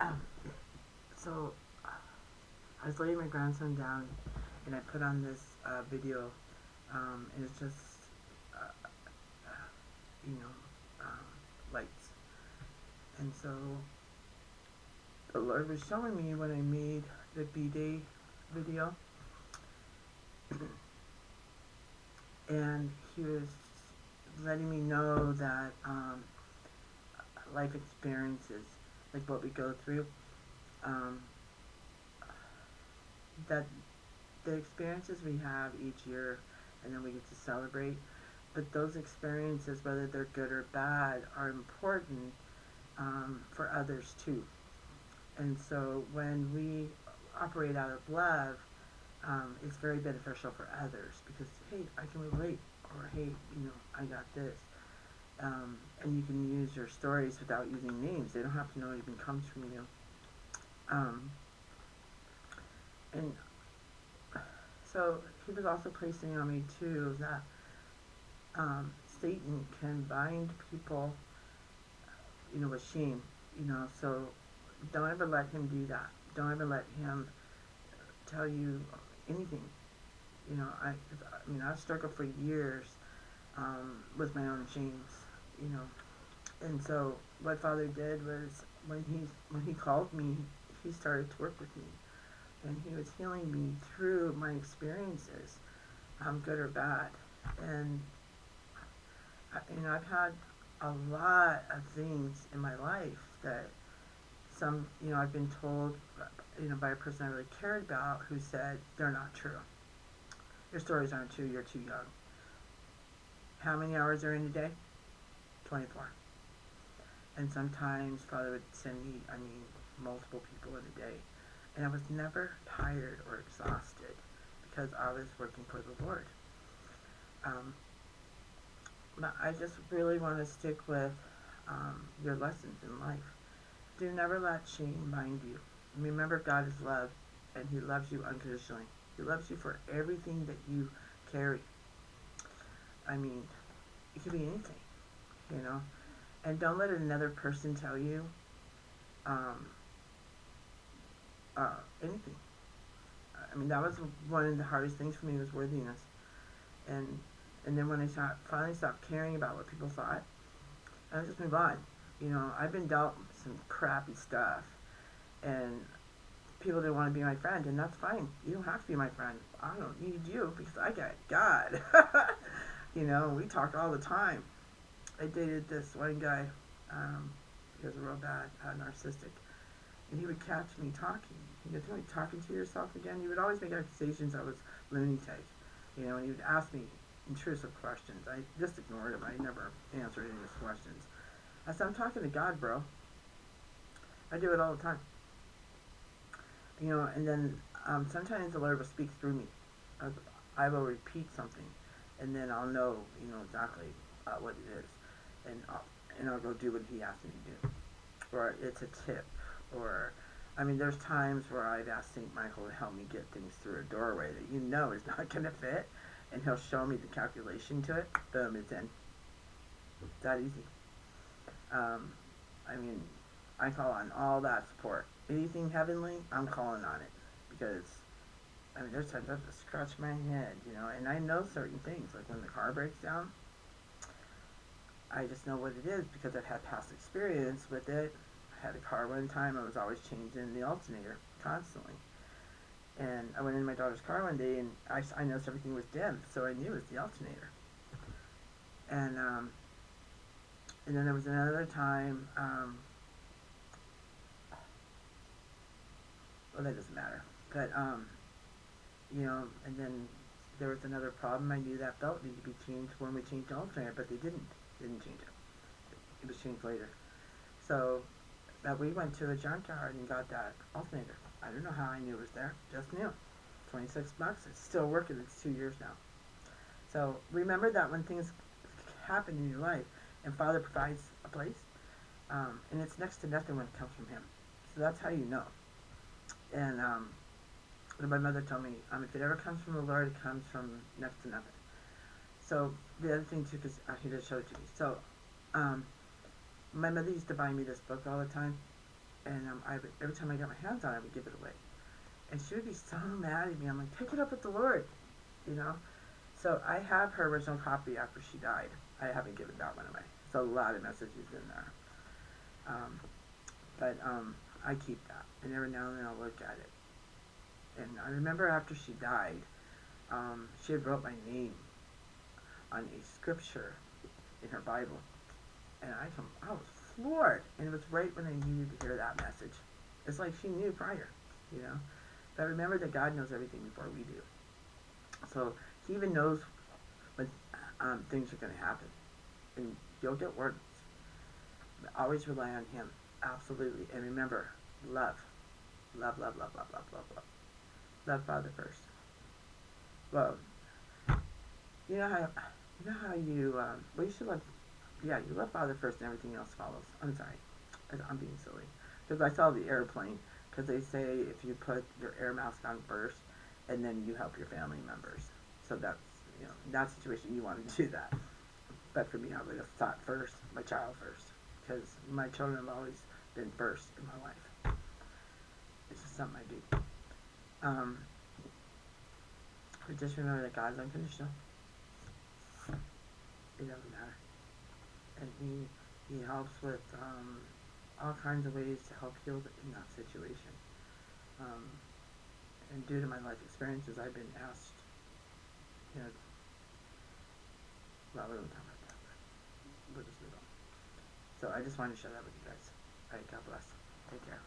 Um, so I was laying my grandson down, and I put on this video, and it's just uh, you know lights, and so the Lord was showing me when I made the B-Day video, and He was letting me know that life experiences, like what we go through, um, that the experiences we have each year, and then we get to celebrate. But those experiences, whether they're good or bad, are important for others too. And so when we operate out of love, it's very beneficial for others because, hey, I can relate, or hey, I got this. And you can use your stories without using names. They don't have to know it even comes from you. Um, and so he was also placing on me too that Satan can bind people, with shame. So don't ever let him do that. Don't ever let him tell you anything. I've struggled for years with my own shames. You know, and so what Father did was when he called me, he started to work with me, and he was healing me through my experiences, good or bad. And I've had a lot of things in my life that I've been told, by a person I really cared about who said they're not true. Your stories aren't true. You're too young. How many hours are in a day? 24. And sometimes Father would send me, multiple people in a day. And I was never tired or exhausted because I was working for the Lord. Um, but I just really want to stick with your lessons in life. Do never let shame bind you. Remember, God is love, and He loves you unconditionally. He loves you for everything that you carry. I mean, it could be anything, you know. And don't let another person tell you um, anything. That was one of the hardest things for me was worthiness. And then when I finally stopped caring about what people thought, I just move on. I've been dealt some crappy stuff, and people didn't want to be my friend, and that's fine. You don't have to be my friend. I don't need you because I got God. We talk all the time. I dated this one guy. He was real bad, narcissistic, and he would catch me talking. He goes, "Are you talking to yourself again?" He would always make accusations I was lunatic, and he would ask me intrusive questions. I just ignored him. I never answered any of his questions. I said, "I'm talking to God, bro. I do it all the time." And then sometimes the Lord will speak through me. I will repeat something, and then I'll know, exactly what it is, and I'll go do what He asked me to do, or it's a tip, or there's times where I've asked Saint Michael to help me get things through a doorway that is not going to fit, and he'll show me the calculation to it. Boom, it's in. It's that easy. Um, I mean, I call on all that support. Anything heavenly, I'm calling on it because there's times I have to scratch my head, and I know certain things. Like when the car breaks down, I just know what it is because I've had past experience with it. I had a car one time, I was always changing the alternator constantly. And I went in my daughter's car one day and I noticed everything was dim, so I knew it was the alternator. And and then there was another time, well, that doesn't matter. But and then there was another problem. I knew that belt needed to be changed when we changed the alternator, but they didn't change it. It was changed later. So we went to a junkyard and got that alternator. I don't know how I knew it was there. Just knew. $26. It's still working. It's 2 years now. So remember that when things happen in your life and Father provides a place, and it's next to nothing when it comes from Him. So that's how you know. And my mother told me, if it ever comes from the Lord, it comes from next to nothing. So the other thing too, because He just showed it to me. So my mother used to buy me this book all the time, and every time I got my hands on it, I would give it away. And she would be so mad at me. I'm like, take it up with the Lord, you know? So I have her original copy after she died. I haven't given that one away. There's a lot of messages in there. Um, but I keep that. And every now and then I'll look at it. And I remember after she died, she had wrote my name on a scripture in her Bible. And I was floored. And it was right when I needed to hear that message. It's like she knew prior, you know. But remember that God knows everything before we do. So he even knows when things are going to happen. And you'll get words. But always rely on him. Absolutely. And remember, love. Love, love, love, love, love, love, love. Love Father first. Well, you know how well, you should love, yeah, you love Father first and everything else follows. I'm sorry. I'm being silly. Because I saw the airplane. Because they say if you put your air mask on first, and then you help your family members. So that's, in that situation, you want to do that. But for me, I would have thought first, my child first. Because my children have always been first in my life. It's just something I do. But just remember that God's unconditional. It doesn't matter. And he helps with all kinds of ways to help heal in that situation. And due to my life experiences, I've been asked, well, we don't talk about that, but we'll just move on. So I just wanted to share that with you guys. All right, God bless. Take care.